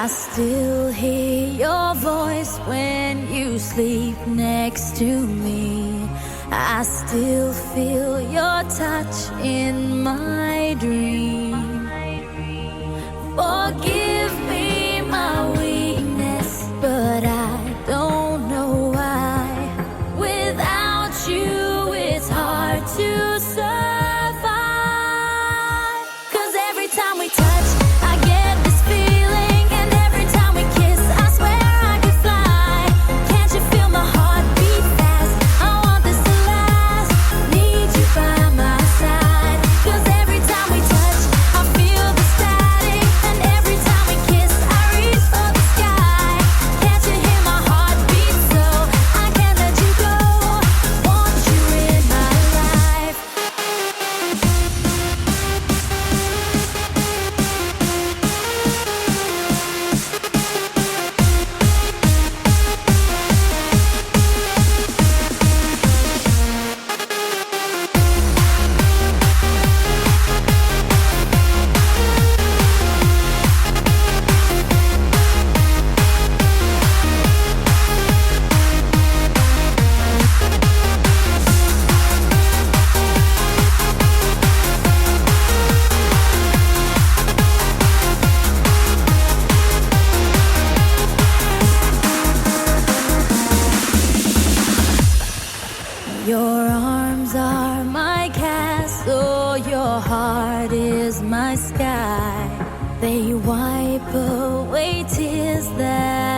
I still hear your voice when you sleep next to me. I still feel your touch in my dream. Forgive me my weakness, but I don't know why. Without you, it's hard to survive. 'Cause every time we touch, I get this feeling, and every time we kiss, I swear I could fly. Can't you feel my heart beat fast? I want this to last. Need you by my side. 'Cause every time we touch, I feel the static, and every time we kiss, I reach for the sky. Can't you hear my heart beat? So I can't let you go. Want you in my life. Your arms are my castle, your heart is my sky. They wipe away tears that